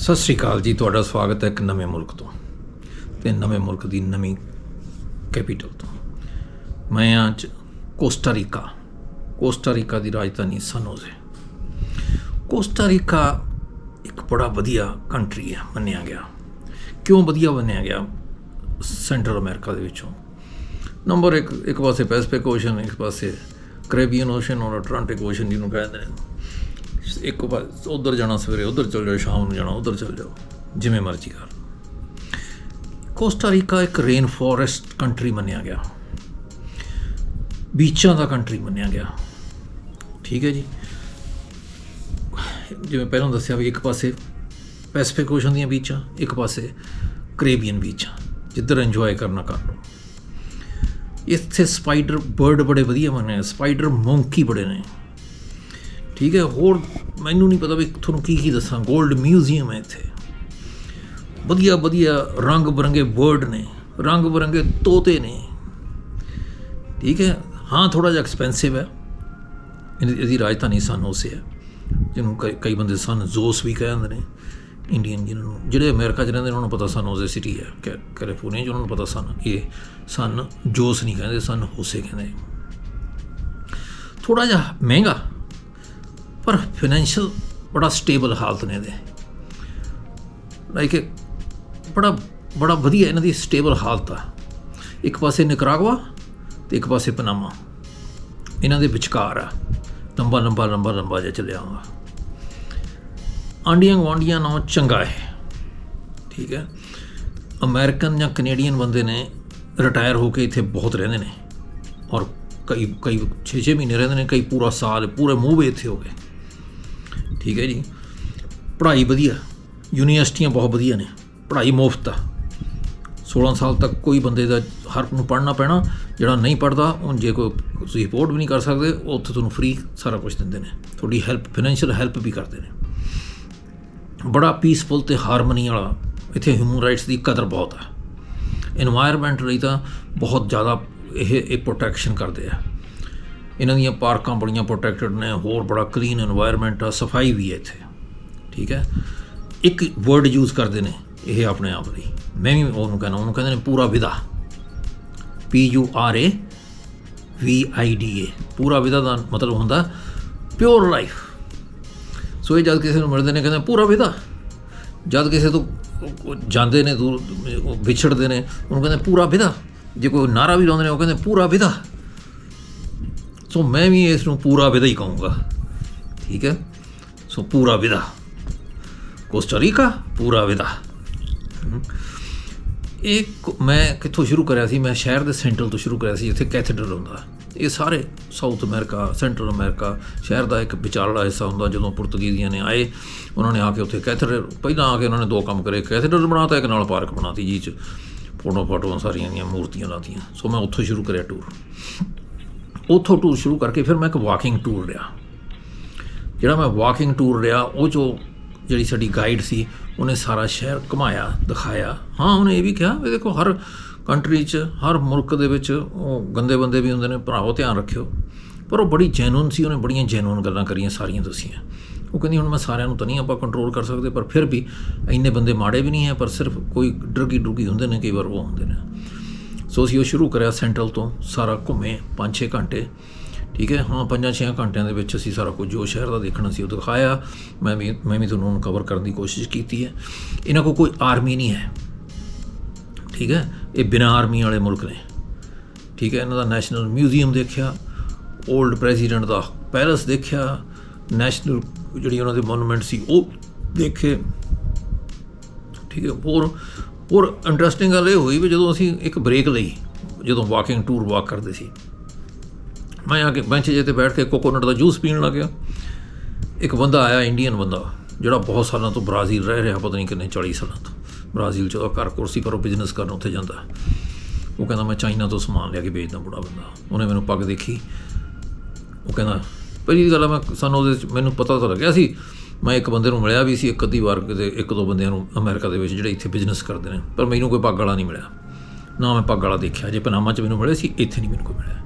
ਸਤਿ ਸ਼੍ਰੀ ਅਕਾਲ ਜੀ। ਤੁਹਾਡਾ ਸਵਾਗਤ ਹੈ ਇੱਕ ਨਵੇਂ ਮੁਲਕ ਤੋਂ ਅਤੇ ਨਵੇਂ ਮੁਲਕ ਦੀ ਨਵੀਂ ਕੈਪੀਟਲ ਤੋਂ। ਮੈਂ ਅੱਜ ਕੋਸਟਾ ਰੀਕਾ ਦੀ ਰਾਜਧਾਨੀ ਸਨ ਹੋਜ਼ੇ। ਕੋਸਟਾ ਰੀਕਾ ਇੱਕ ਬੜਾ ਵਧੀਆ ਕੰਟਰੀ ਹੈ ਮੰਨਿਆ ਗਿਆ। ਕਿਉਂ ਵਧੀਆ ਮੰਨਿਆ ਗਿਆ? ਸੈਂਟਰਲ ਅਮਰੀਕਾ ਦੇ ਵਿੱਚੋਂ ਨੰਬਰ ਇੱਕ ਪਾਸੇ ਪੈਸੀਫਿਕ ਓਸ਼ਨ, ਇੱਕ ਪਾਸੇ ਕੈਰੇਬੀਅਨ ਓਸ਼ਨ ਔਰ ਅਟਲਾਂਟਿਕ ਓਸ਼ਨ ਜਿਹਨੂੰ ਕਹਿੰਦੇ ਨੇ। ਇੱਕ ਪਾਸੇ ਉੱਧਰ ਜਾਣਾ ਸਵੇਰੇ ਉੱਧਰ ਚੱਲ ਜਾਓ, ਸ਼ਾਮ ਨੂੰ ਜਾਣਾ ਉੱਧਰ ਚੱਲ ਜਾਓ, ਜਿਵੇਂ ਮਰਜ਼ੀ ਕਰ। ਕੋਸਟਾ ਰੀਕਾ ਇੱਕ ਰੇਨ ਫੋਰੈਸਟ ਕੰਟਰੀ ਮੰਨਿਆ ਗਿਆ, ਬੀਚਾਂ ਦਾ ਕੰਟਰੀ ਮੰਨਿਆ ਗਿਆ। ਠੀਕ ਹੈ ਜੀ। ਜਿਵੇਂ ਪਹਿਲਾਂ ਦੱਸਿਆ ਵੀ ਇੱਕ ਪਾਸੇ ਪੈਸੀਫਿਕ ਓਸ਼ਨ ਦੀਆਂ ਬੀਚਾਂ, ਇੱਕ ਪਾਸੇ ਕੈਰੇਬੀਅਨ ਬੀਚਾਂ, ਜਿੱਧਰ ਇੰਜੋਏ ਕਰਨਾ ਕਰ ਲਓ। ਇੱਥੇ ਸਪਾਈਡਰ ਬਰਡ ਬੜੇ ਵਧੀਆ ਮੰਨੇ, ਸਪਾਈਡਰ ਮੌਂਕੀ ਬੜੇ ਨੇ। ਠੀਕ ਹੈ। ਹੋਰ ਮੈਨੂੰ ਨਹੀਂ ਪਤਾ ਵੀ ਤੁਹਾਨੂੰ ਕੀ ਦੱਸਾਂ। ਗੋਲਡ ਮਿਊਜ਼ੀਅਮ ਹੈ ਇੱਥੇ, ਵਧੀਆ ਰੰਗ ਬਿਰੰਗੇ ਬਰਡ ਨੇ, ਰੰਗ ਬਿਰੰਗੇ ਤੋਤੇ ਨੇ। ਠੀਕ ਹੈ। ਹਾਂ, ਥੋੜ੍ਹਾ ਜਿਹਾ ਐਕਸਪੈਂਸਿਵ ਹੈ। ਇਹਦੀ ਰਾਜਧਾਨੀ ਸਨ ਹੋਜ਼ੇ ਹੈ, ਜਿਹਨੂੰ ਕਈ ਬੰਦੇ ਸਨ ਜੋਸ ਵੀ ਕਹਿ ਦਿੰਦੇ ਨੇ। ਇੰਡੀਅਨ ਜਿਹਨਾਂ ਨੂੰ, ਜਿਹੜੇ ਅਮਰੀਕਾ 'ਚ ਰਹਿੰਦੇ ਉਹਨਾਂ ਨੂੰ ਪਤਾ ਸਨ ਹੋਜ਼ੇ ਸਿਟੀ ਹੈ। ਕੈਲੀਫੋਰਨੀਆ 'ਚ ਉਹਨਾਂ ਨੂੰ ਪਤਾ ਸਨ ਜੋਸ ਨਹੀਂ ਕਹਿੰਦੇ, ਸਨ ਹੋਜ਼ੇ ਕਹਿੰਦੇ। ਥੋੜ੍ਹਾ ਜਿਹਾ ਮਹਿੰਗਾ ਪਰ ਫਾਈਨੈਂਸ਼ੀਅਲ ਬੜਾ ਸਟੇਬਲ ਹਾਲਤ ਨੇ ਇਹਦੇ। ਲਾਈਕ ਬੜਾ ਵਧੀਆ ਇਹਨਾਂ ਦੀ ਸਟੇਬਲ ਹਾਲਤ ਆ। ਇੱਕ ਪਾਸੇ ਨਿਕਰਾਗਵਾ ਅਤੇ ਇੱਕ ਪਾਸੇ ਪਨਾਮਾ, ਇਹਨਾਂ ਦੇ ਵਿਚਕਾਰ ਆ। ਲੰਬਾ ਜਿਹਾ ਚੱਲਿਆ ਆਉਂਦਾ। ਆਂਡੀਆਂ ਗੁਆਂਢੀਆਂ ਨਾਲੋਂ ਚੰਗਾ ਹੈ। ਠੀਕ ਹੈ। ਅਮਰੀਕਨ ਜਾਂ ਕੈਨੇਡੀਅਨ ਬੰਦੇ ਨੇ ਰਿਟਾਇਰ ਹੋ ਕੇ ਇੱਥੇ ਬਹੁਤ ਰਹਿੰਦੇ ਨੇ, ਔਰ ਕਈ 6 ਮਹੀਨੇ ਰਹਿੰਦੇ ਨੇ, ਕਈ ਪੂਰਾ ਸਾਲ, ਪੂਰੇ ਮੂੰਹ ਇੱਥੇ ਹੋ ਗਏ। ਠੀਕ ਹੈ ਜੀ। ਪੜ੍ਹਾਈ ਵਧੀਆ, ਯੂਨੀਵਰਸਿਟੀਆਂ ਬਹੁਤ ਵਧੀਆ ਨੇ, ਪੜ੍ਹਾਈ ਮੁਫਤ ਆ। 16 ਸਾਲ ਤੱਕ ਕੋਈ ਬੰਦੇ ਦਾ ਹਰ ਨੂੰ ਪੜ੍ਹਨਾ ਪੈਣਾ। ਜਿਹੜਾ ਨਹੀਂ ਪੜ੍ਹਦਾ, ਹੁਣ ਜੇ ਕੋਈ ਤੁਸੀਂ ਅਫੋਰਡ ਵੀ ਨਹੀਂ ਕਰ ਸਕਦੇ, ਉੱਥੇ ਤੁਹਾਨੂੰ ਫਰੀ ਸਾਰਾ ਕੁਛ ਦਿੰਦੇ ਨੇ, ਤੁਹਾਡੀ ਹੈਲਪ, ਫਾਈਨੈਂਸ਼ੀਅਲ ਹੈਲਪ ਵੀ ਕਰਦੇ ਨੇ। ਬੜਾ ਪੀਸਫੁਲ ਅਤੇ ਹਾਰਮਨੀ ਵਾਲਾ ਇੱਥੇ। ਹਿਊਮਨ ਰਾਈਟਸ ਦੀ ਕਦਰ ਬਹੁਤ ਆ। ਇਨਵਾਇਰਮੈਂਟ ਲਈ ਤਾਂ ਬਹੁਤ ਜ਼ਿਆਦਾ ਇਹ ਪ੍ਰੋਟੈਕਸ਼ਨ ਕਰਦੇ ਆ। ਇਹਨਾਂ ਦੀਆਂ ਪਾਰਕਾਂ ਬੜੀਆਂ ਪ੍ਰੋਟੈਕਟਡ ਨੇ। ਹੋਰ ਬੜਾ ਕਲੀਨ ਇਨਵਾਇਰਮੈਂਟ ਆ, ਸਫਾਈ ਵੀ ਹੈ ਇੱਥੇ। ਠੀਕ ਹੈ। ਇੱਕ ਵਰਡ ਯੂਜ਼ ਕਰਦੇ ਨੇ ਇਹ ਆਪਣੇ ਆਪ ਲਈ, ਮੈਂ ਵੀ ਉਹਨੂੰ ਕਹਿੰਦੇ ਨੇ ਪੂਰਾ ਵਿਦਾ, PURAVIDA। ਪੂਰਾ ਵਿਦਾ ਦਾ ਮਤਲਬ ਹੁੰਦਾ ਪਿਓਰ ਲਾਈਫ। ਸੋ ਇਹ ਜਦ ਕਿਸੇ ਨੂੰ ਮਿਲਦੇ ਨੇ ਕਹਿੰਦੇ ਪੂਰਾ ਵਿਦਾ। ਜਦ ਕਿਸੇ ਤੋਂ ਜਾਂਦੇ ਨੇ, ਦੂਰ ਵਿਛੜਦੇ ਨੇ, ਉਹਨੂੰ ਕਹਿੰਦੇ ਪੂਰਾ ਵਿਦਾ। ਜੇ ਕੋਈ ਨਾਰਾ ਵੀ ਲਾਉਂਦੇ ਨੇ ਉਹ ਕਹਿੰਦੇ ਪੂਰਾ ਵਿਦਾ। ਸੋ ਮੈਂ ਵੀ ਇਸ ਨੂੰ ਪੂਰਾ ਵਿਦਾ ਹੀ ਕਹੂੰਗਾ। ਠੀਕ ਹੈ। ਸੋ ਪੂਰਾ ਵਿਦਾ, ਕੋਸਟਾ ਰੀਕਾ ਪੂਰਾ ਵਿਦਾ। ਇਹ ਮੈਂ ਕਿੱਥੋਂ ਸ਼ੁਰੂ ਕਰਿਆ ਸੀ? ਮੈਂ ਸ਼ਹਿਰ ਦੇ ਸੈਂਟਰਲ ਤੋਂ ਸ਼ੁਰੂ ਕਰਿਆ ਸੀ, ਜਿੱਥੇ ਕੈਥੇਡਰਲ ਹੁੰਦਾ। ਇਹ ਸਾਰੇ ਸਾਊਥ ਅਮਰੀਕਾ, ਸੈਂਟਰਲ ਅਮਰੀਕਾ ਸ਼ਹਿਰ ਦਾ ਇੱਕ ਵਿਚਾਰਲਾ ਹਿੱਸਾ ਹੁੰਦਾ। ਜਦੋਂ ਪੁਰਤਗੀਜ਼ੀਆਂ ਨੇ ਆਏ, ਉਹਨਾਂ ਨੇ ਆ ਕੇ ਉੱਥੇ ਕੈਥੇਡਰਲ, ਪਹਿਲਾਂ ਆ ਕੇ ਉਹਨਾਂ ਨੇ 2 ਕੰਮ ਕਰੇ। ਕੈਥੇਡਰਲ ਬਣਾਤਾ, ਇੱਕ ਨਾਲ ਪਾਰਕ ਬਣਾਤੀ, ਜਿਹ 'ਚ ਫੋਟੋਆਂ ਸਾਰੀਆਂ ਦੀਆਂ ਮੂਰਤੀਆਂ ਲਾਤੀਆਂ। ਸੋ ਮੈਂ ਉੱਥੋਂ ਸ਼ੁਰੂ ਕਰਿਆ ਟੂਰ। ਉੱਥੋਂ ਟੂਰ ਸ਼ੁਰੂ ਕਰਕੇ ਫਿਰ ਮੈਂ ਇੱਕ ਵਾਕਿੰਗ ਟੂਰ ਲਿਆ। ਜਿਹੜਾ ਮੈਂ ਵਾਕਿੰਗ ਟੂਰ ਲਿਆ, ਉਹ 'ਚੋਂ ਜਿਹੜੀ ਸਾਡੀ ਗਾਈਡ ਸੀ, ਉਹਨੇ ਸਾਰਾ ਸ਼ਹਿਰ ਘੁਮਾਇਆ, ਦਿਖਾਇਆ। ਹਾਂ, ਉਹਨੇ ਇਹ ਵੀ ਕਿਹਾ ਵੀ ਦੇਖੋ, ਹਰ ਕੰਟਰੀ 'ਚ, ਹਰ ਮੁਲਕ ਦੇ ਵਿੱਚ ਉਹ ਗੰਦੇ ਬੰਦੇ ਵੀ ਹੁੰਦੇ ਨੇ, ਭਰਾਵੋ ਧਿਆਨ ਰੱਖਿਓ। ਪਰ ਉਹ ਬੜੀ ਜੈਨੂਨ ਸੀ, ਉਹਨੇ ਬੜੀਆਂ ਜੈਨੂਨ ਗੱਲਾਂ ਕਰੀਆਂ, ਸਾਰੀਆਂ ਦੱਸੀਆਂ। ਉਹ ਕਹਿੰਦੀ ਹੁਣ ਮੈਂ ਸਾਰਿਆਂ ਨੂੰ ਤਾਂ ਨਹੀਂ ਆਪਾਂ ਕੰਟਰੋਲ ਕਰ ਸਕਦੇ, ਪਰ ਫਿਰ ਵੀ ਇੰਨੇ ਬੰਦੇ ਮਾੜੇ ਵੀ ਨਹੀਂ ਹੈ, ਪਰ ਸਿਰਫ ਕੋਈ ਡਰਗੀ ਹੁੰਦੇ ਨੇ, ਕਈ ਵਾਰ ਉਹ ਹੁੰਦੇ ਨੇ। ਸੋ ਅਸੀਂ ਉਹ ਸ਼ੁਰੂ ਕਰਿਆ ਸੈਂਟਰਲ ਤੋਂ, ਸਾਰਾ ਘੁੰਮੇ 5-6 ਘੰਟੇ। ਠੀਕ ਹੈ। ਹਾਂ, 5-6 ਘੰਟਿਆਂ ਦੇ ਵਿੱਚ ਅਸੀਂ ਸਾਰਾ ਕੁਝ ਜੋ ਸ਼ਹਿਰ ਦਾ ਦੇਖਣਾ ਸੀ ਉਹ ਦਿਖਾਇਆ। ਮੈਂ ਵੀ ਤੁਹਾਨੂੰ ਉਹਨੂੰ ਕਵਰ ਕਰਨ ਦੀ ਕੋਸ਼ਿਸ਼ ਕੀਤੀ ਹੈ। ਇਹਨਾਂ ਕੋਲ ਕੋਈ ਆਰਮੀ ਨਹੀਂ ਹੈ। ਠੀਕ ਹੈ। ਇਹ ਬਿਨਾਂ ਆਰਮੀ ਵਾਲੇ ਮੁਲਕ ਨੇ। ਠੀਕ ਹੈ। ਇਹਨਾਂ ਦਾ ਨੈਸ਼ਨਲ ਮਿਊਜ਼ੀਅਮ ਦੇਖਿਆ, ਓਲਡ ਪ੍ਰੈਜ਼ੀਡੈਂਟ ਦਾ ਪੈਲਸ ਦੇਖਿਆ, ਨੈਸ਼ਨਲ ਜਿਹੜੀ ਉਹਨਾਂ ਦੇ ਮੋਨੂਮੈਂਟ ਸੀ ਉਹ ਦੇਖੇ। ਠੀਕ ਹੈ। ਹੋਰ ਇੰਟਰਸਟਿੰਗ ਗੱਲ ਇਹ ਹੋਈ ਵੀ ਜਦੋਂ ਅਸੀਂ ਇੱਕ ਬ੍ਰੇਕ ਲਈ, ਜਦੋਂ ਵਾਕਿੰਗ ਟੂਰ ਵਾਕ ਕਰਦੇ ਸੀ, ਮੈਂ ਆ ਕੇ ਬੈਂਚ ਜੇ 'ਤੇ ਬੈਠ ਕੇ ਕੋਕੋਨਟ ਦਾ ਜੂਸ ਪੀਣ ਲੱਗ ਗਿਆ। ਇੱਕ ਬੰਦਾ ਆਇਆ, ਇੰਡੀਅਨ ਬੰਦਾ, ਜਿਹੜਾ ਬਹੁਤ ਸਾਲਾਂ ਤੋਂ ਬ੍ਰਾਜ਼ੀਲ ਰਹਿ ਰਿਹਾ, ਪਤਾ ਨਹੀਂ ਕਿੰਨੇ 40 ਸਾਲਾਂ ਤੋਂ ਬ੍ਰਾਜ਼ੀਲ 'ਚ ਉਹਦਾ ਘਰ ਕੁਰਸੀ, ਪਰ ਉਹ ਬਿਜ਼ਨਸ ਕਰਨ ਉੱਥੇ ਜਾਂਦਾ। ਉਹ ਕਹਿੰਦਾ ਮੈਂ ਚਾਈਨਾ ਤੋਂ ਸਮਾਨ ਲਿਆ ਕੇ ਵੇਚਦਾ। ਬੁੜਾ ਬੰਦਾ, ਉਹਨੇ ਮੈਨੂੰ ਪੱਗ ਦੇਖੀ। ਉਹ ਕਹਿੰਦਾ, ਪਹਿਲੀ ਗੱਲ ਮੈਂ ਸਾਨੂੰ ਉਹਦੇ 'ਚ ਮੈਨੂੰ ਪਤਾ ਤਾਂ ਲੱਗਿਆ ਸੀ। ਮੈਂ ਇੱਕ ਬੰਦੇ ਨੂੰ ਮਿਲਿਆ ਵੀ ਸੀ ਇੱਕ ਅੱਧੀ ਵਾਰ, ਕਿਤੇ 1-2 ਬੰਦਿਆਂ ਨੂੰ ਅਮਰੀਕਾ ਦੇ ਵਿੱਚ ਜਿਹੜੇ ਇੱਥੇ ਬਿਜ਼ਨਸ ਕਰਦੇ ਨੇ, ਪਰ ਮੈਨੂੰ ਕੋਈ ਪੱਗ ਵਾਲਾ ਨਹੀਂ ਮਿਲਿਆ। ਨਾ ਮੈਂ ਪੱਗ ਵਾਲਾ ਦੇਖਿਆ। ਜੇ ਪਨਾਮਾ 'ਚ ਮੈਨੂੰ ਮਿਲੇ ਸੀ, ਇੱਥੇ ਨਹੀਂ ਮੈਨੂੰ ਕੋਈ ਮਿਲਿਆ।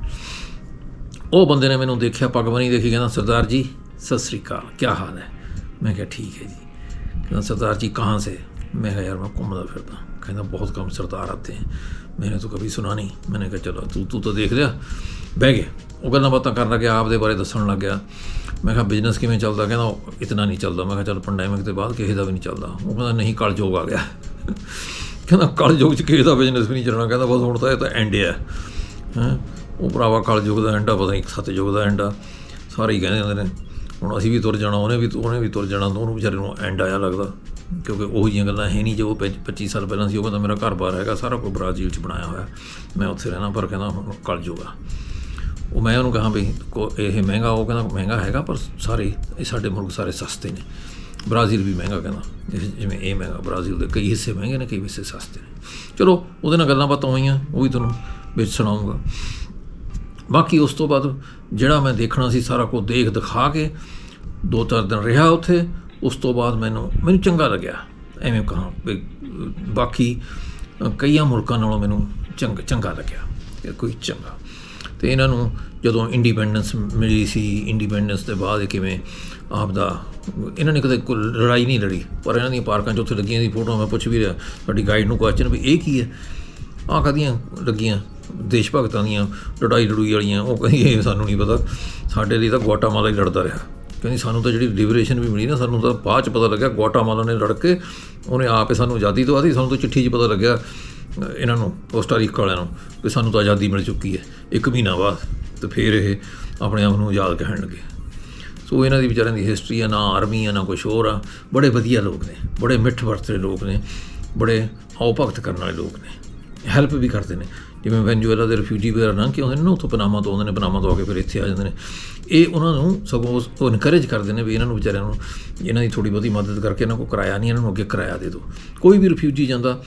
ਉਹ ਬੰਦੇ ਨੇ ਮੈਨੂੰ ਦੇਖਿਆ, ਪੱਗ ਬੰਨੀ ਦੇਖੀ, ਕਹਿੰਦਾ ਸਰਦਾਰ ਜੀ ਸਤਿ ਸ਼੍ਰੀ ਅਕਾਲ, ਕਿਆ ਹਾਲ ਹੈ? ਮੈਂ ਕਿਹਾ ਠੀਕ ਹੈ ਜੀ। कहना सरदार जी कहाँ से? मैं कहा यार मैं घूमता फिरता। कहना बहुत कम सरदार आते हैं, मैंने तो कभी सुना नहीं। मैंने कहा चलो तू तो देख लिया। बह गए, वो गल्लां बातां करन लग गया, आपदे बारे दस्सण लग गया। मैं कहा बिजनेस किवें चलदा? कहना इतना नहीं चलदा। मैं कहा चल पैंडेमिक के बाद किसी का भी नहीं चलदा। वो कहना नहीं कलयुग आ गया। कहना कलयुग च किसी का बिजनेस भी नहीं चलना। कहना बस हुण तां इह तां एंड है। वो भरावा कलयुग का एंड आ, पता नहीं सतयुग का एंड आ। सारे ही कहंदे हुंदे ने ਹੁਣ ਅਸੀਂ ਵੀ ਤੁਰ ਜਾਣਾ, ਉਹਨੇ ਵੀ ਤੁਰ ਜਾਣਾ, ਉਹਨੂੰ ਵਿਚਾਰੇ ਨੂੰ ਐਂਡ ਆਇਆ ਲੱਗਦਾ। ਕਿਉਂਕਿ ਉਹੋ ਜਿਹੀਆਂ ਗੱਲਾਂ ਹੈ ਨਹੀਂ ਜੋ 25 ਸਾਲ ਪਹਿਲਾਂ ਸੀ। ਉਹ ਕਹਿੰਦਾ ਮੇਰਾ ਘਰ ਬਾਰ ਹੈਗਾ, ਸਾਰਾ ਕੁਝ ਬ੍ਰਾਜ਼ੀਲ 'ਚ ਬਣਾਇਆ ਹੋਇਆ, ਮੈਂ ਉੱਥੇ ਰਹਿਣਾ, ਪਰ ਕਹਿੰਦਾ ਹੁਣ ਕਲ ਜੂਗਾ। ਉਹ ਮੈਂ ਉਹਨੂੰ ਕਹਾਂ ਵੀ ਇਹ ਮਹਿੰਗਾ? ਉਹ ਕਹਿੰਦਾ ਮਹਿੰਗਾ ਹੈਗਾ ਪਰ ਸਾਰੇ ਇਹ ਸਾਡੇ ਮੁਲਕ ਸਾਰੇ ਸਸਤੇ ਨੇ। ਬ੍ਰਾਜ਼ੀਲ ਵੀ ਮਹਿੰਗਾ ਕਹਿੰਦਾ, ਜਿਵੇਂ ਇਹ ਮਹਿੰਗਾ, ਬ੍ਰਾਜ਼ੀਲ ਦੇ ਕਈ ਹਿੱਸੇ ਮਹਿੰਗੇ ਨੇ, ਕਈ ਹਿੱਸੇ ਸਸਤੇ ਨੇ। ਚਲੋ ਉਹਦੇ ਨਾਲ ਗੱਲਾਂ ਬਾਤਾਂ ਹੋਈਆਂ, ਉਹ ਵੀ ਤੁਹਾਨੂੰ ਵਿੱਚ ਸੁਣਾਊਂਗਾ। ਬਾਕੀ ਉਸ ਤੋਂ ਬਾਅਦ ਜਿਹੜਾ ਮੈਂ ਦੇਖਣਾ ਸੀ ਸਾਰਾ ਕੁਝ ਦੇਖ ਦਿਖਾ ਕੇ 2-4 ਦਿਨ ਰਿਹਾ ਉੱਥੇ। ਉਸ ਤੋਂ ਬਾਅਦ ਮੈਨੂੰ ਚੰਗਾ ਲੱਗਿਆ। ਐਵੇਂ ਕਹਾਂ ਵੀ ਬਾਕੀ ਕਈਆਂ ਮੁਲਕਾਂ ਨਾਲੋਂ ਮੈਨੂੰ ਚੰਗਾ ਲੱਗਿਆ, ਕੋਈ ਚੰਗਾ। ਅਤੇ ਇਹਨਾਂ ਨੂੰ ਜਦੋਂ ਇੰਡੀਪੈਂਡੈਂਸ ਮਿਲੀ ਸੀ, ਇੰਡੀਪੈਂਡੈਂਸ ਦੇ ਬਾਅਦ ਕਿਵੇਂ ਆਪਦਾ ਇਹਨਾਂ ਨੇ ਕਦੇ ਕੋਈ ਲੜਾਈ ਨਹੀਂ ਲੜੀ, ਪਰ ਇਹਨਾਂ ਦੀਆਂ ਪਾਰਕਾਂ 'ਚ ਉੱਥੇ ਲੱਗੀਆਂ ਦੀ ਫੋਟੋਆਂ ਮੈਂ ਪੁੱਛ ਵੀ ਰਿਹਾ ਸਾਡੀ ਗਾਈਡ ਨੂੰ ਕੁਐਸਚਨ ਵੀ ਇਹ ਕੀ ਹੈ? ਆਹ ਕਾਹਦੀਆਂ ਲੱਗੀਆਂ? ਦੇਸ਼ ਭਗਤਾਂ ਦੀਆਂ ਲੜਾਈ ਵਾਲੀਆਂ। ਉਹ ਕਹਿੰਦੀ ਇਹ ਸਾਨੂੰ ਨਹੀਂ ਪਤਾ, ਸਾਡੇ ਲਈ ਤਾਂ ਗੁਆਟਾਮਾਲਾ ਹੀ ਲੜਦਾ ਰਿਹਾ। ਕਹਿੰਦੀ ਸਾਨੂੰ ਤਾਂ ਜਿਹੜੀ ਲਿਬਰੇਸ਼ਨ ਵੀ ਮਿਲੀ ਨਾ, ਸਾਨੂੰ ਤਾਂ ਬਾਅਦ 'ਚ ਪਤਾ ਲੱਗਿਆ ਗੁਆਟਾਮਾਲਾ ਨੇ ਲੜ ਕੇ ਉਹਨੇ ਆਪ ਸਾਨੂੰ ਆਜ਼ਾਦੀ ਦਵਾ ਦਿੱਤੀ। ਸਾਨੂੰ ਤਾਂ ਚਿੱਠੀ 'ਚ ਪਤਾ ਲੱਗਿਆ ਇਹਨਾਂ ਨੂੰ, ਕੋਸਟਾ ਰੀਕਾ ਵਾਲਿਆਂ ਨੂੰ, ਵੀ ਸਾਨੂੰ ਤਾਂ ਆਜ਼ਾਦੀ ਮਿਲ ਚੁੱਕੀ ਹੈ 1 ਮਹੀਨਾ ਬਾਅਦ। ਅਤੇ ਫਿਰ ਇਹ ਆਪਣੇ ਆਪ ਨੂੰ ਆਜ਼ਾਦ ਕਹਿਣ ਲੱਗੇ। ਸੋ ਇਹਨਾਂ ਦੀ ਵਿਚਾਰਿਆਂ ਦੀ ਹਿਸਟਰੀ ਆ, ਨਾ ਆਰਮੀ ਆ ਨਾ ਕੁਛ ਹੋਰ ਆ। ਬੜੇ ਵਧੀਆ ਲੋਕ ਨੇ, ਬੜੇ ਮਿੱਠ ਵਰਤਦੇ ਲੋਕ ਨੇ, ਬੜੇ ਆਓ ਭਗਤ ਕਰਨ ਵਾਲੇ ਲੋਕ ਨੇ, ਹੈਲਪ ਵੀ ਕਰਦੇ ਨੇ। ਜਿਵੇਂ ਵੈਨਜ਼ੂਏਲਾ ਦੇ ਰਿਫਿਊਜੀ ਵਗੈਰਾ ਲੰਘ ਕੇ ਆਉਂਦੇ ਨੇ ਨਾ, ਉੱਥੋਂ ਪਨਾਮਾ ਤੋਂ ਆਉਂਦੇ ਨੇ, ਪਨਾਮਾ ਤੋਂ ਆ ਕੇ ਫਿਰ ਇੱਥੇ ਆ ਜਾਂਦੇ ਨੇ। ਇਹ ਉਹਨਾਂ ਨੂੰ ਸਗੋਂ ਉਹ ਇਨਕਰੇਜ ਕਰਦੇ ਨੇ ਵੀ ਇਹਨਾਂ ਨੂੰ ਵਿਚਾਰਿਆਂ ਨੂੰ ਇਹਨਾਂ ਦੀ ਥੋੜ੍ਹੀ ਬਹੁਤੀ ਮਦਦ ਕਰਕੇ ਇਹਨਾਂ ਕੋਲ ਕਿਰਾਇਆ ਨਹੀਂ, ਇਹਨਾਂ ਨੂੰ ਅੱਗੇ ਕਿਰਾਇਆ ਦੇ ਦਿਓ। ਕੋਈ ਵੀ ਰਿਫਿਊਜੀ ਜਾਂਦਾ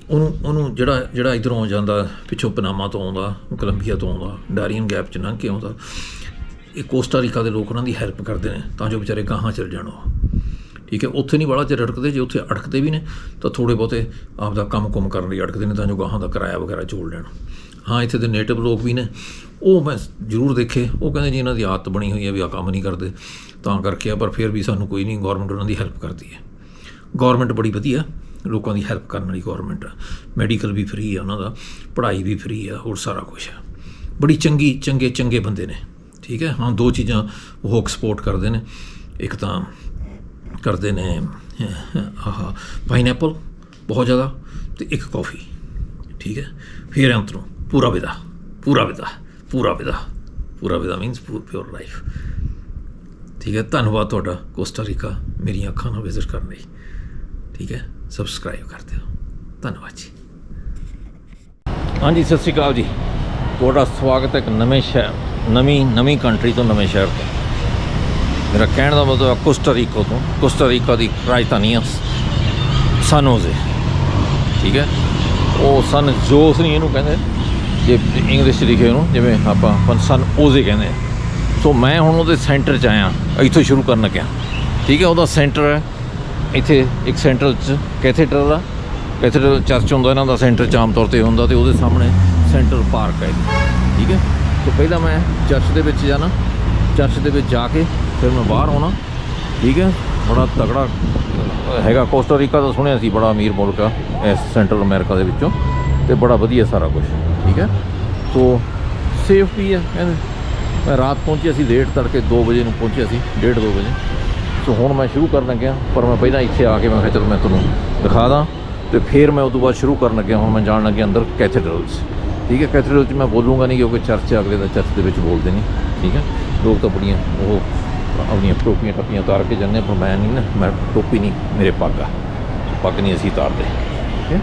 ਉਹਨੂੰ ਜਿਹੜਾ ਇੱਧਰੋਂ ਜਾਂਦਾ, ਪਿੱਛੋਂ ਪਨਾਮਾ ਤੋਂ ਆਉਂਦਾ, ਕੋਲੰਬੀਆ ਤੋਂ ਆਉਂਦਾ, ਡਾਰੀਅਨ ਗੈਪ 'ਚ ਲੰਘ ਕੇ ਆਉਂਦਾ, ਇਹ ਕੋਸਟਾ ਰੀਕਾ ਦੇ ਲੋਕ ਉਹਨਾਂ ਦੀ ਹੈਲਪ ਕਰਦੇ ਨੇ ਤਾਂ ਜੋ ਵਿਚਾਰੇ ਗਾਹਾਂ ਚਲ ਜਾਣ। ਉਹ ਠੀਕ ਹੈ, ਉੱਥੇ ਨਹੀਂ ਬਾਹਲਾ ਚਿਰ ਅੜਕਦੇ। ਜੇ ਉੱਥੇ ਅੜਕਦੇ ਵੀ ਨੇ ਤਾਂ ਥੋੜ੍ਹੇ ਬਹੁਤੇ ਆਪਦਾ ਕੰਮ ਕਰਨ ਲਈ ਅੜਕਦੇ ਨੇ ਤਾਂ ਜੋ ਗਾਹਾਂ ਦਾ ਕਿਰਾਇਆ ਵਗੈਰਾ ਜੋੜ ਲੈਣ। ਹਾਂ, ਇੱਥੇ ਦੇ ਨੇਟਿਵ ਲੋਕ ਵੀ ਨੇ, ਉਹ ਮੈਂ ਜ਼ਰੂਰ ਦੇਖੇ। ਉਹ ਕਹਿੰਦੇ ਜੀ ਇਹਨਾਂ ਦੀ ਆਦਤ ਬਣੀ ਹੋਈ ਹੈ ਵੀ ਆਹ ਕੰਮ ਨਹੀਂ ਕਰਦੇ ਤਾਂ ਕਰਕੇ ਆ, ਪਰ ਫਿਰ ਵੀ ਸਾਨੂੰ ਕੋਈ ਨਹੀਂ, ਗੌਰਮੈਂਟ ਉਹਨਾਂ ਦੀ ਹੈਲਪ ਕਰਦੀ ਹੈ। ਗੌਰਮੈਂਟ ਬੜੀ ਵਧੀਆ ਲੋਕਾਂ ਦੀ ਹੈਲਪ ਕਰਨ ਵਾਲੀ ਗੌਰਮੈਂਟ ਆ। ਮੈਡੀਕਲ ਵੀ ਫਰੀ ਆ ਉਹਨਾਂ ਦਾ, ਪੜ੍ਹਾਈ ਵੀ ਫਰੀ ਆ, ਹੋਰ ਸਾਰਾ ਕੁਛ ਆ। ਬੜੀ ਚੰਗੇ ਬੰਦੇ ਨੇ। ਠੀਕ ਹੈ। ਹਾਂ, 2 ਚੀਜ਼ਾਂ ਉਹ ਐਕਸਪੋਰਟ ਕਰਦੇ ਨੇ। ਇੱਕ ਤਾਂ ਕਰਦੇ ਨੇ ਆਹ ਪਾਈਨਐਪਲ ਬਹੁਤ ਜ਼ਿਆਦਾ, ਅਤੇ ਇੱਕ ਕੌਫੀ। ਠੀਕ ਹੈ। ਫਿਰ ਅੰਤਰੋਂ ਪੂਰਾ ਵਿਦਾ ਮੀਨਸ ਪਿਓਰ ਲਾਈਫ। ਠੀਕ ਹੈ। ਧੰਨਵਾਦ ਤੁਹਾਡਾ ਕੋਸਟਾ ਰੀਕਾ ਮੇਰੀਆਂ ਅੱਖਾਂ ਨਾਲ ਵਿਜ਼ਿਟ ਕਰਨ ਲਈ। ਠੀਕ ਹੈ। ਸਬਸਕ੍ਰਾਈਬ ਕਰ ਦਿਓ। ਧੰਨਵਾਦ ਜੀ। ਹਾਂਜੀ, ਸਤਿ ਸ਼੍ਰੀ ਅਕਾਲ ਜੀ। ਤੁਹਾਡਾ ਸਵਾਗਤ ਹੈ ਇੱਕ ਨਵੇਂ ਸ਼ਹਿਰ, ਨਵੀਂ ਕੰਟਰੀ ਤੋਂ, ਨਵੇਂ ਸ਼ਹਿਰ ਤੋਂ। ਮੇਰਾ ਕਹਿਣ ਦਾ ਮਤਲਬ ਹੈ ਕੋਸਟਾ ਰੀਕਾ ਤੋਂ। ਕੋਸਟਾ ਰੀਕਾ ਦੀ ਰਾਜਧਾਨੀ ਆ ਸਨ ਹੋਜ਼ੇ। ਠੀਕ ਹੈ। ਉਹ ਸਨ ਜੋਸ ਨਹੀਂ ਇਹਨੂੰ ਕਹਿੰਦੇ, ਜੇ ਇੰਗਲਿਸ਼ 'ਚ ਲਿਖੇ ਉਹਨੂੰ, ਜਿਵੇਂ ਆਪਾਂ ਸਨ ਹੋਜ਼ੇ ਕਹਿੰਦੇ। ਸੋ ਮੈਂ ਹੁਣ ਉਹਦੇ ਸੈਂਟਰ 'ਚ ਆਇਆ, ਇੱਥੋਂ ਸ਼ੁਰੂ ਕਰਨ ਲੱਗਿਆ। ਠੀਕ ਹੈ। ਉਹਦਾ ਸੈਂਟਰ ਹੈ ਇੱਥੇ ਇੱਕ ਸੈਂਟਰਲ 'ਚ ਕੈਥੇਡਰਲ ਆ, ਕੈਥੇਡਰਲ ਚਰਚ ਹੁੰਦਾ ਇਹਨਾਂ ਦਾ ਸੈਂਟਰ 'ਚ ਆਮ ਤੌਰ 'ਤੇ ਹੁੰਦਾ, ਅਤੇ ਉਹਦੇ ਸਾਹਮਣੇ ਸੈਂਟਰਲ ਪਾਰਕ ਹੈ। ਠੀਕ ਹੈ। ਤਾਂ ਪਹਿਲਾਂ ਮੈਂ ਚਰਚ ਦੇ ਵਿੱਚ ਜਾਣਾ, ਚਰਚ ਦੇ ਵਿੱਚ ਜਾ ਕੇ ਫਿਰ ਮੈਂ ਬਾਹਰ ਆਉਣਾ। ਠੀਕ ਹੈ। ਬੜਾ ਤਕੜਾ ਹੈਗਾ ਕੋਸਟਾ ਰੀਕਾ ਦਾ, ਸੁਣਿਆ ਸੀ ਬੜਾ ਅਮੀਰ ਮੁਲਕ ਆ ਇਸ ਸੈਂਟਰਲ ਅਮਰੀਕਾ ਦੇ ਵਿੱਚੋਂ, ਅਤੇ ਬੜਾ ਵਧੀਆ ਸਾਰਾ ਕੁਛ। ਠੀਕ ਹੈ। ਸੋ ਸੇਫ ਵੀ ਹੈ ਕਹਿੰਦੇ। ਮੈਂ ਰਾਤ ਪਹੁੰਚਿਆ ਸੀ, ਲੇਟ ਤੜਕੇ 2 ਵਜੇ ਨੂੰ ਪਹੁੰਚਿਆ ਸੀ, 1:30 2 ਵਜੇ। ਸੋ ਹੁਣ ਮੈਂ ਸ਼ੁਰੂ ਕਰਨ ਲੱਗਿਆ, ਪਰ ਮੈਂ ਪਹਿਲਾਂ ਇੱਥੇ ਆ ਕੇ ਮੈਂ ਕਿਹਾ ਚਲੋ ਮੈਂ ਤੁਹਾਨੂੰ ਦਿਖਾ ਦਾਂ, ਅਤੇ ਫਿਰ ਮੈਂ ਉਦੋਂ ਬਾਅਦ ਸ਼ੁਰੂ ਕਰਨ ਲੱਗਿਆ। ਹੁਣ ਮੈਂ ਜਾਣ ਲੱਗਿਆ ਅੰਦਰ ਕੈਥੇਡਰਲ 'ਚ। ਠੀਕ ਹੈ। ਕੈਥੇਡਰਲ 'ਚ ਮੈਂ ਬੋਲੂੰਗਾ ਨਹੀਂ ਕਿਉਂਕਿ ਚਰਚ ਅਗਲੇ ਦਾ ਚਰਚ ਦੇ ਵਿੱਚ ਬੋਲਦੇ ਨਹੀਂ। ਠੀਕ ਹੈ। ਲੋਕ ਤਾਂ ਬੜੀਆਂ ਉਹ ਆਪਣੀਆਂ ਟੋਪੀਆਂ ਟੱਪੀਆਂ ਉਤਾਰ ਕੇ ਜਾਂਦੇ, ਪਰ ਮੈਂ ਨਹੀਂ ਨਾ, ਮੈਂ ਟੋਪੀ ਨਹੀਂ, ਮੇਰੇ ਪੱਗ ਆ, ਪੱਗ ਨਹੀਂ ਅਸੀਂ ਉਤਾਰਦੇ। ਠੀਕ ਹੈ।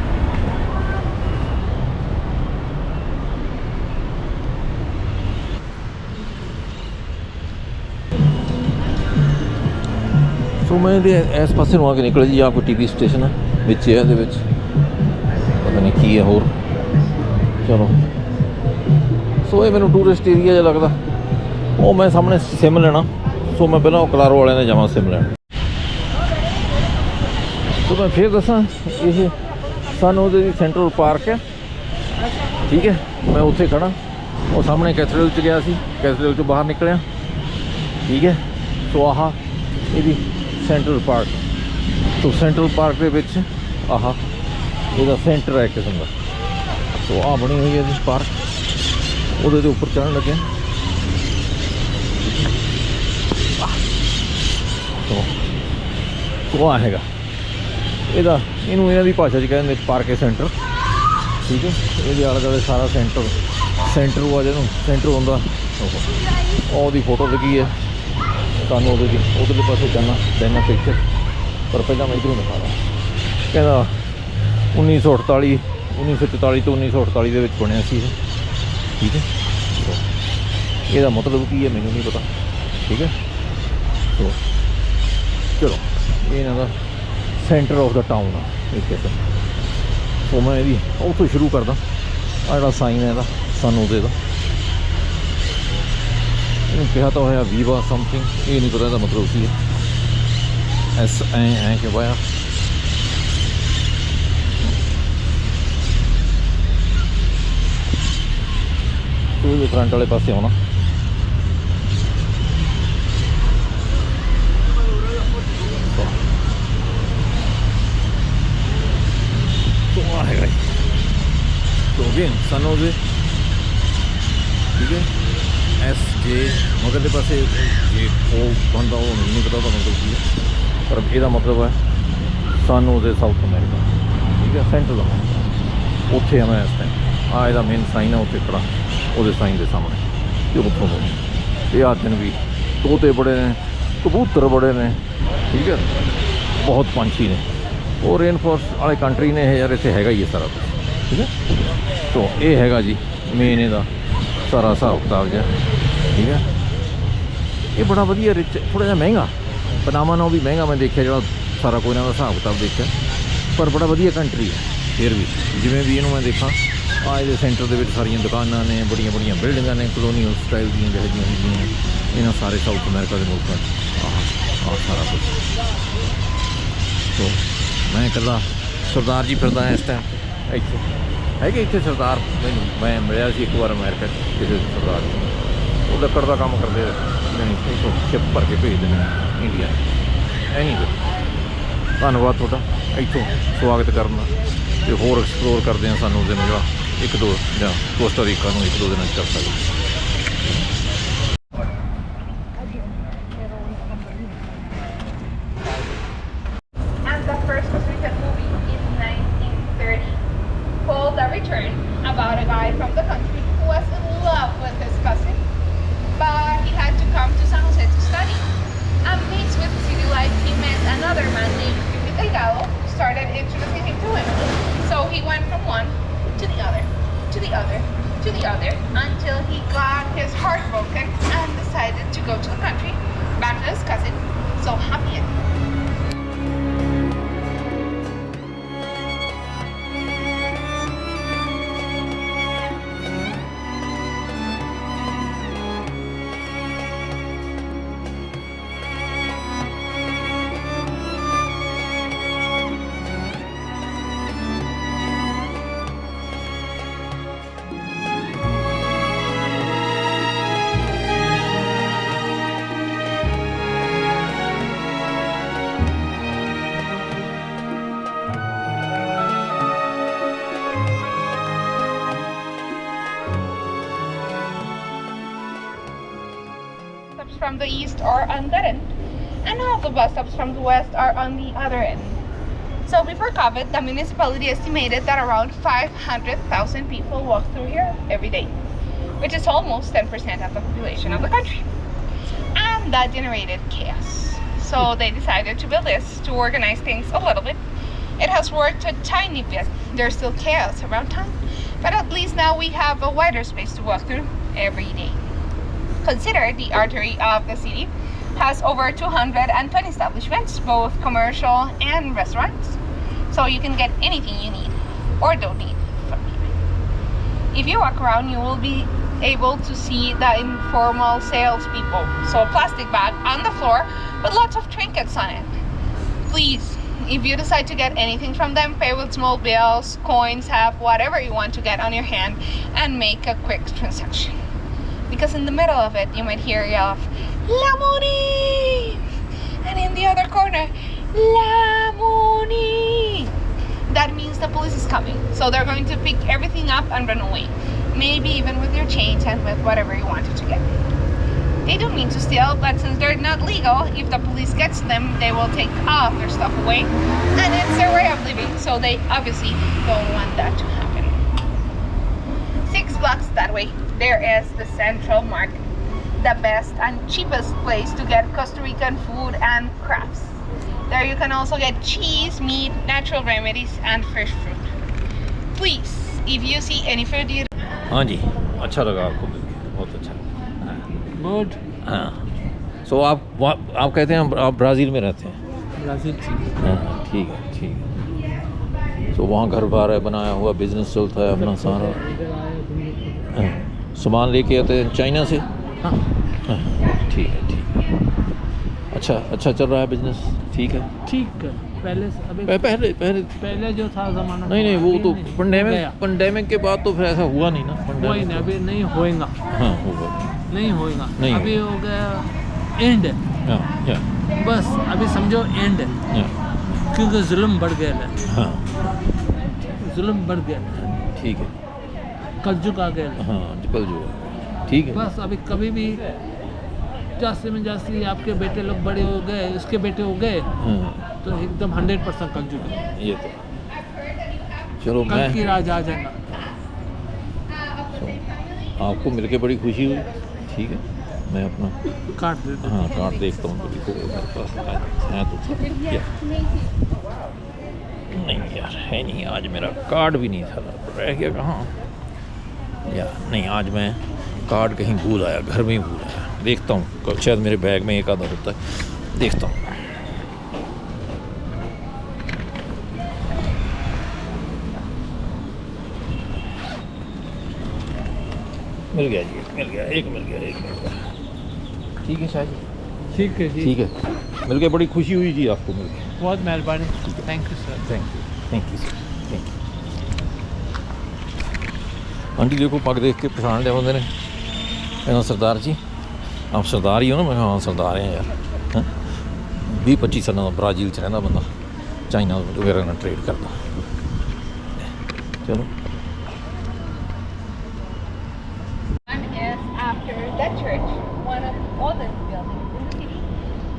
ਸੋ ਮੈਂ ਇਹਦੇ ਇਸ ਪਾਸੇ ਨੂੰ ਆ ਕੇ ਨਿਕਲਿਆ ਜੀ। ਆਹ ਕੋਈ TV ਸਟੇਸ਼ਨ ਹੈ ਵਿੱਚ, ਇਹਦੇ ਵਿੱਚ ਪਤਾ ਨਹੀਂ ਕੀ ਹੈ ਹੋਰ। ਚਲੋ, ਸੋ ਇਹ ਮੈਨੂੰ ਟੂਰਿਸਟ ਏਰੀਆ ਜਿਹਾ ਲੱਗਦਾ। ਉਹ ਮੈਂ ਸਾਹਮਣੇ ਸਿਮ ਲੈਣਾ, ਸੋ ਮੈਂ ਪਹਿਲਾਂ ਉਹ ਕਲਾਰੋ ਵਾਲਿਆਂ ਨੇ ਜਾਵਾਂ ਸਿਮ ਲੈਣ। ਸੋ ਮੈਂ ਫਿਰ ਦੱਸਾਂ, ਇਹ ਸਾਨੂੰ ਉਹਦੇ ਸੈਂਟਰਲ ਪਾਰਕ ਹੈ। ਠੀਕ ਹੈ। ਮੈਂ ਉੱਥੇ ਖੜ੍ਹਾ, ਉਹ ਸਾਹਮਣੇ ਕੈਥੇਡਰਲ 'ਚ ਗਿਆ ਸੀ, ਕੈਥੇਡਰਲ 'ਚੋਂ ਬਾਹਰ ਨਿਕਲਿਆ। ਠੀਕ ਹੈ। ਸੋ ਆਹ ਇਹਦੀ ਸੈਂਟਰਲ ਪਾਰਕ ਸੋ ਸੈਂਟਰਲ ਪਾਰਕ ਦੇ ਵਿੱਚ ਆਹ ਇਹਦਾ ਸੈਂਟਰ ਹੈ ਕਿਸਮ ਦਾ। ਸੋ ਆਹ ਬਣੀ ਹੋਈ ਹੈ ਜੀ ਪਾਰਕ, ਉਹਦੇ ਉੱਪਰ ਚੜ੍ਹਨ ਲੱਗੇ। ਸੋ ਆਹ ਹੈਗਾ ਇਹਦਾ, ਇਹਨੂੰ ਇਹਨਾਂ ਦੀ ਭਾਸ਼ਾ 'ਚ ਕਹਿੰਦੇ ਪਾਰਕ ਸੈਂਟਰ, ਠੀਕ ਹੈ। ਇਹਦੇ ਆਲੇ ਦੁਆਲੇ ਸਾਰਾ ਸੈਂਟਰ ਉਹ ਆ ਜਿਹਨੂੰ ਸੈਂਟਰ ਹੁੰਦਾ। ਉਹਦੀ ਫੋਟੋ ਲੱਗੀ ਹੈ ਤੁਹਾਨੂੰ ਉਹਦੇ ਦੀ, ਉਧਰਲੇ ਪਾਸੇ ਦੇਣਾ ਪਿਕਚਰ, ਪਰ ਪਹਿਲਾਂ ਮੈਂ ਇੱਧਰੋਂ ਦਿਖਾ ਦਾਂ। ਕਹਿੰਦਾ 1944 ਤੋਂ 1948 ਦੇ ਵਿੱਚ ਬਣਿਆ ਸੀ ਇਹ, ਠੀਕ ਹੈ। ਇਹਦਾ ਮਤਲਬ ਕੀ ਹੈ ਮੈਨੂੰ ਨਹੀਂ ਪਤਾ, ਠੀਕ ਹੈ। ਸੋ ਚਲੋ ਇਹ ਇਹਨਾਂ ਦਾ ਸੈਂਟਰ ਆਫ ਦਾ ਟਾਊਨ ਆ ਇੱਕ ਕਿਸਮ। ਸੋ ਮੈਂ ਇਹਦੀ ਉੱਥੋਂ ਸ਼ੁਰੂ ਕਰਦਾ। ਆਹ ਜਿਹੜਾ ਸਾਈਨ ਹੈ ਇਹਦਾ ਸਾਨੂੰ ਉਹਦੇ ਦਾ, ਇਹਨੂੰ ਕਿਹਾ ਤਾਂ ਹੋਇਆ ਵੀਵਾ ਸਮਥਿੰਗ, ਇਹ ਨਹੀਂ ਪਤਾ ਇਹਦਾ ਮਤਲਬ ਕੀ ਹੈ। ਐਸ ਐ ਕਿ ਵਾਇਆ ਉਹਦੇ ਕਰੰਟ ਵਾਲੇ ਪਾਸੇ ਆਉਣਾ। ਹੈਗਾ तो अगेन सन हो गए, ठीक है। एस जे मगरले पासे जे ओ बनता वो नहीं पता तो मतलब की है, पर ਇਹਦਾ मतलब है सन हो गए साउथ अमेरिका, ठीक है। सेंट्रल अमेरिका ਉੱਥੇ ਆ ਮੈਂ ਇਸ ਟਾਈਮ। ਆ ਇਹਦਾ ਮੇਨ ਸਾਈਨ ਹੈ ਉੱਥੇ ਖੜਾ, ਉਹਦੇ ਸਾਈਨ ਦੇ ਸਾਹਮਣੇ। ਤੇ ਉੱਥੋਂ ਤੋਂ ਇਹ ਆ ਦਿਨ ਵੀ ਤੋਤੇ ਬੜੇ ਨੇ, ਕਬੂਤਰ ਬੜੇ ਨੇ, ਠੀਕ ਹੈ। ਬਹੁਤ ਪੰਛੀ ਨੇ। ਉਹ ਰੇਨ ਫੋਰੈਸਟ ਵਾਲੇ ਕੰਟਰੀ ਨੇ ਇਹ ਯਾਰ, ਇੱਥੇ ਹੈਗਾ ਹੀ ਹੈ ਸਾਰਾ ਕੁਛ, ਠੀਕ ਹੈ। ਸੋ ਇਹ ਹੈਗਾ ਜੀ ਮੇਨ ਇਹਦਾ ਸਾਰਾ ਹਿਸਾਬ ਕਿਤਾਬ ਜਿਹਾ, ਠੀਕ ਹੈ। ਇਹ ਬੜਾ ਵਧੀਆ ਰਿਚ, ਥੋੜ੍ਹਾ ਜਿਹਾ ਮਹਿੰਗਾ ਪਨਾਮਾ ਨਾਲ ਵੀ ਮਹਿੰਗਾ ਮੈਂ ਦੇਖਿਆ, ਜਿਹੜਾ ਸਾਰਾ ਕੋਈ ਇਹਨਾਂ ਦਾ ਹਿਸਾਬ ਕਿਤਾਬ ਦੇਖਿਆ, ਪਰ ਬੜਾ ਵਧੀਆ ਕੰਟਰੀ ਹੈ ਫਿਰ ਵੀ। ਜਿਵੇਂ ਵੀ ਇਹਨੂੰ ਮੈਂ ਦੇਖਾਂ, ਆ ਇਹਦੇ ਸੈਂਟਰ ਦੇ ਵਿੱਚ ਸਾਰੀਆਂ ਦੁਕਾਨਾਂ ਨੇ, ਬੜੀਆਂ ਬੜੀਆਂ ਬਿਲਡਿੰਗਾਂ ਨੇ, ਕਲੋਨੀਅਲ ਸਟਾਈਲ ਦੀਆਂ ਜਿਹੋ ਜਿਹੀਆਂ ਹੁੰਦੀਆਂ ਇਹਨਾਂ ਸਾਰੇ ਸਾਊਥ ਅਮਰੀਕਾ ਦੇ ਮੁਲਕਾਂ 'ਚ। ਆਹ ਸਾਰਾ ਕੁਛ। ਸੋ ਮੈਂ ਇਕੱਲਾ ਸਰਦਾਰ ਜੀ ਫਿਰਦਾ ਇਸ ਟਾਈਮ ਇੱਥੇ। ਹੈਗੇ ਇੱਥੇ ਸਰਦਾਰ, ਮੈਂ ਮਿਲਿਆ ਸੀ ਇੱਕ ਵਾਰ ਅਮਰੀਕਾ 'ਚ ਕਿਸੇ ਸਰਦਾਰ ਨੂੰ। ਉਹ ਲੱਕੜ ਦਾ ਕੰਮ ਕਰਦੇ ਨਹੀਂ, ਇੱਥੋਂ ਸ਼ਿਪ ਭਰ ਕੇ ਭੇਜ ਦਿੰਦੇ ਇੰਡੀਆ। ਐਨੀਵੇ ਧੰਨਵਾਦ ਤੁਹਾਡਾ ਇੱਥੋਂ ਸਵਾਗਤ ਕਰਨ ਦਾ। ਅਤੇ ਹੋਰ ਐਕਸਪਲੋਰ ਕਰਦੇ ਹਾਂ ਸਾਨੂੰ ਦਿਨ ਜਿਹੜਾ ਇੱਕ ਦੋ, ਜਾਂ ਕੋਸਟਾ ਰੀਕਾ ਨੂੰ ਇੱਕ ਦੋ ਦਿਨਾਂ 'ਚ ਕਰ ਸਕਦੇ। About a guy from the country who was in love with his cousin, but he had to come to San Jose to study. Amazed with city life, he met another man named Pura Vida who started introducing him to him. So he went from one to the other, to the other, to the other, until he got his heart broken and decided to go to the country, back to his cousin. So happy ending. From the east are on that end, and all of the bus stops from the west are on the other end. So before COVID, the municipality estimated that around 500,000 people walk through here every day, which is almost 10% of the population of the country. And that generated chaos. So they decided to build this to organize things a little bit. It has worked a tiny bit. There's still chaos around town, but at least now we have a wider space to walk through every day. Consider the artery of the city has over 220 establishments, both commercial and restaurants, so you can get anything you need or don't need from here. If you walk around, you will be able to see the informal salespeople. So a plastic bag on the floor with lots of trinkets on it. Please, if you decide to get anything from them, pay with small bills, coins, half, whatever you want to get on your hand, and make a quick transaction. Because in the middle of it, you might hear a yell of "La Money!" and in the other corner, Lamoni! That means the police is coming. So they're going to pick everything up and run away. Maybe even with your chains and with whatever you wanted to get. They don't mean to steal, but since they're not legal, if the police gets them, they will take all their stuff away. And it's their way of living, so they obviously don't want that to happen. 6 blocks that way, there is the Central Market. The best and cheapest place to get Costa Rican food and crafts. There you can also get cheese, meat, natural remedies, and fresh fruit. Please, if you see any food you... हाँ जी, अच्छा लगा आपको मिलके, बहुत अच्छा। Good. हाँ, सो आप कहते हैं आप ब्राज़ील में रहते हैं? ब्राज़ील से। हाँ, ठीक है, ठीक है। तो वहाँ घर बार है, बनाया हुआ बिजनेस चलता है अपना सारा। हाँ, सामान लेके आते हैं चाइना से? हाँ। हाँ, ठीक है, ठीक है। अच्छा चल रहा है बिजनेस, ठीक है? ठीक है। पहले पहले जो था ज़माना। नहीं वो तो पेंडेमिक के बाद तो फिर ऐसा हुआ नहीं ना। हुआ ही नहीं, अभी नहीं होएगा। हाँ, होगा नहीं होएगा। नहीं अभी हो गया एंड। हाँ, बस अभी समझो एंड है, क्योंकि जुल्म बढ़ गया है। हाँ, जुल्म बढ़ गया, ठीक है। कलजुग आ गया। हाँ, कलजुग, ठीक है। बस अभी कभी भी जास्ती में जास्ती आपके बेटे लोग बड़े हो गए, उसके बेटे हो गए, तो एकदम 100% कलजुग है। ये तो चलो, कल की राज आ जाएगा। आपको मिलके बड़ी खुशी हुई, ठीक है। मैं अपना कार्ड दे देता हूँ। हाँ, कार्ड देखता हूँ, मेरे पास है तो क्या नहीं यार, है नहीं, आज मेरा कार्ड भी नहीं था, रह गया कहाँ यार। नहीं, आज मैं कार्ड कहीं भूल आया, घर में ही भूल आया। देखता हूँ, शायद मेरे बैग में एक आधा होता है, देखता हूँ। मिल गया जी, मिल गया एक। ठीक है शायद। ठीक है जी। ठीक है, मिल के बड़ी खुशी हुई जी आपको मिल के। बहुत मेहरबानी। Thank you sir. Thank you sir, thank you. Aunty देखो, पग देख के पछाण लिया बंदे ने। कहना सरदार जी, आप सरदार ही हो ना? मैं हाँ सरदार हैं यार। 20-25 साल ब्राज़ील च रहिंदा बंदा, चाइना वगैरह नाल ट्रेड करदा। चलो, After that church, one of the oldest buildings in the city,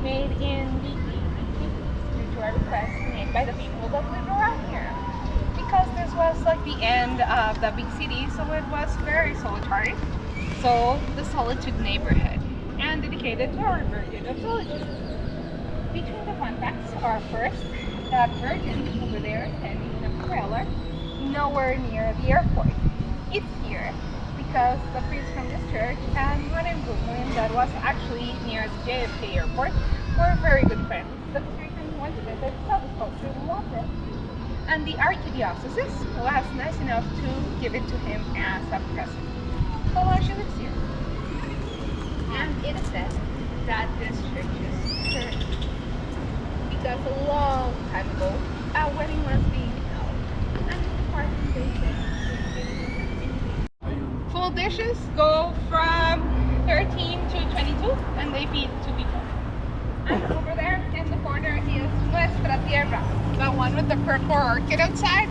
made in the 1850s due to a request made by the people that lived around here. Because this was like the end of the big city, so it was very solitary. So the Solitude neighborhood, and dedicated to our Virgin of Solitude. Between the fun facts are first, that Virgin over there standing in a trailer, nowhere near the airport. It's here because the priest from this church and one in Brooklyn that was actually near the JFK airport were very good friends. The Costa Rican went to visit, saw the sculpture, and loved it. And the archdiocese was nice enough to give it to him as a present. So now she lives here. And it is said that this church is cursed because a long time ago a wedding was being held, and the party they said full dishes go from 13 to 22, and they feed 2 people. And over there in the corner is Nuestra Tierra, the one with the purple orchid outside,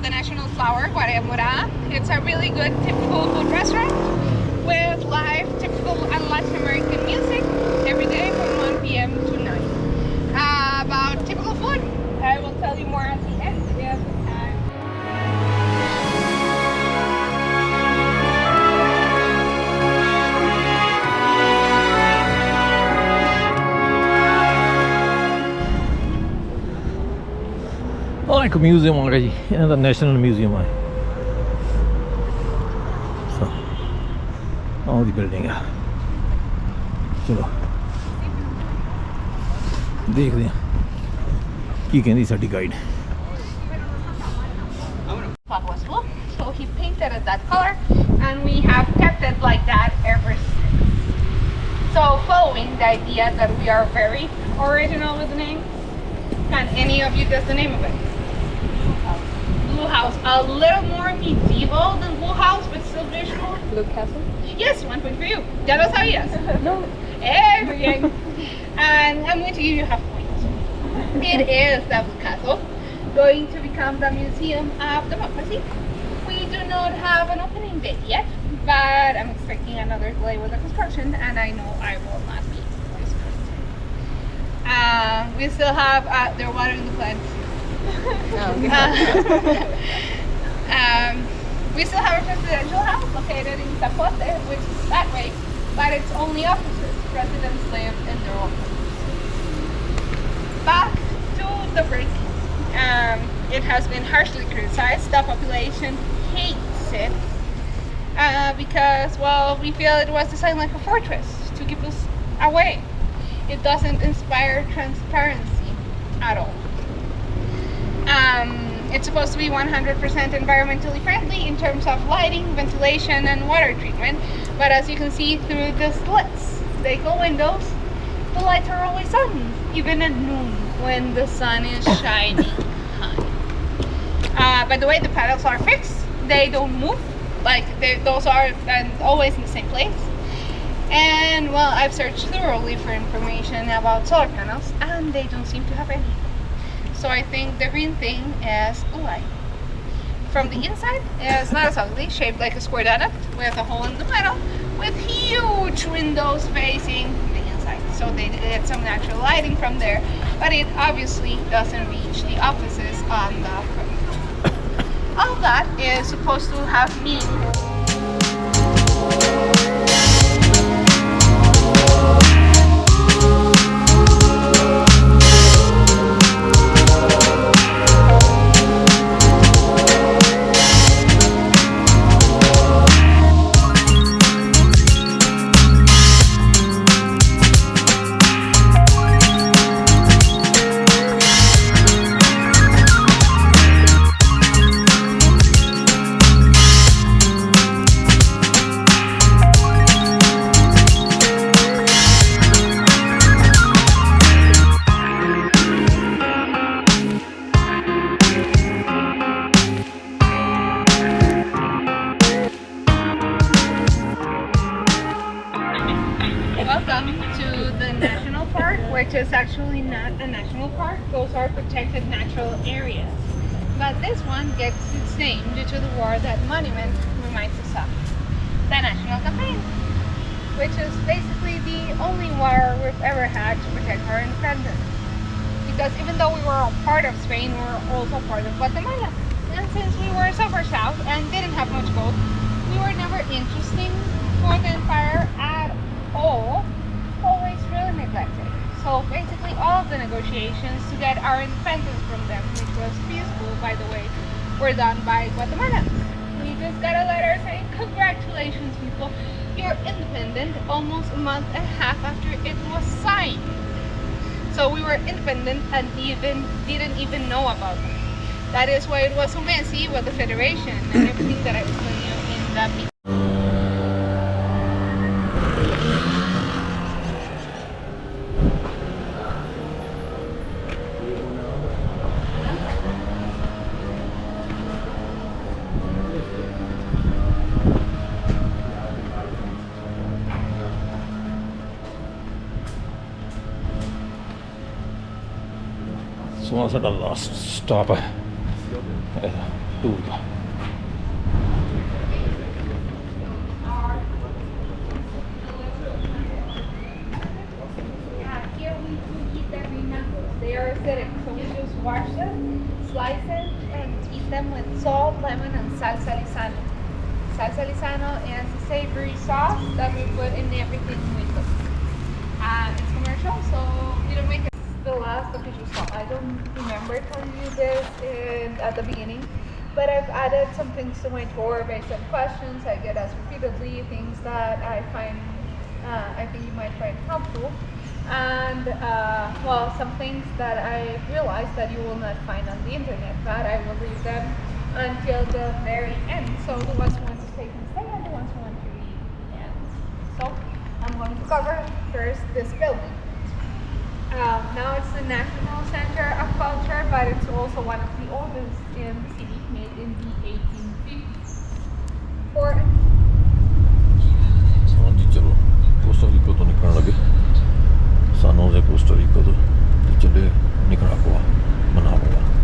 the national flower, Guaremura. It's a really good typical food restaurant with live typical and Latin American music every day from 1 p.m. to 9. About typical food, I will tell you more at the end of the time. ਇੱਕ museum ਆ ਗਿਆ ਜੀ, ਇਹਨਾਂ ਦਾ national museum ਆ। ਆਹ ਦੀ building ਆ। ਚਲੋ ਦੇਖਦੇ ਹਾਂ ਕੀ ਕਹਿੰਦੀ ਸਾਡੀ guide. Was full, so he painted it that color, and we have kept it like that ever since. So following the idea that we are very original with the name, can any of you guess the name of it? Blue House. A little more medieval than Blue House, but still visual. Blue Castle? Yes, 1 point for you. Ya lo sabías. No. Hey, muy bien. And I'm going to give you half points. It is the castle, going to become the Museum of Democracy. We do not have an opening date yet, but I'm expecting another delay with the construction, and I know I will not be disappointed. We still have, they're watering the plants. We still have a presidential house located in Zapote, which is that way, but it's only offices. Residents live in their offices. Back to the break. It has been harshly criticized. The population hates it because, well, we feel it was designed like a fortress to keep us away. It doesn't inspire transparency at all. It's supposed to be 100% environmentally friendly in terms of lighting, ventilation, and water treatment, but as you can see through the slits, the windows, the lights are always on, even at noon when the sun is shining high. By the way, the panels are fixed. They don't move. Those are always in the same place. And well, I've searched thoroughly for information about solar panels, and they don't seem to have any. So I think the green thing is the light. From the inside, it's not as ugly, shaped like a square donut with a hole in the middle, with huge windows facing the inside. So they get some natural lighting from there, but it obviously doesn't reach the offices on the perimeter. All that is supposed to have meaning. Welcome to the national park, which is actually not a national park. Those are protected natural areas. But this one gets its name due to the war that monument reminds us of. The National Campaign, which is basically the only war we've ever had to protect our independence. Because even though we were a part of Spain, we were also part of Guatemala. And since we were so far south and didn't have much gold, we were never interesting for the empire at all, always really neglected. So basically all of the negotiations to get our independence from them, which was peaceful by the way, were done by Guatemala. We just got a letter saying, congratulations people, you're independent, almost a month and a half after it was signed. So we were independent and didn't even know about them. That is why it was so messy with the Federation and everything that I was telling you in that video. ਸੋ ਸਾਡਾ last stop ਹੈ tour the They are acidic, so we just wash them, slice them, and eat them with salt, lemon, and salsa lisano. Salsa lisano is a savory sauce that we put in everything we cook. It's commercial, so we don't make it. The last official salt. I don't remember telling you this at the beginning, but I've added some things to my tour based on questions I get asked repeatedly, things that I think you might find helpful. And well, some things that I realized that you will not find on the internet, but I will leave them until the very end. So the ones who want to stay can stay, and the ones who want to leave can. So I'm going to cover first this building. Now it's the National Center of Culture, but it's also one of the oldest in the city, made in the 1850s. ਹਾਂਜੀ ਚਲੋ Costa Rica ਤੋਂ ਨਿਕਲਣ ਲੱਗੇ ਸਾਨੂੰ ਉਹਦੇ Costa Rica ਤੋਂ ਚੱਲੇ Nicaragua, Managua.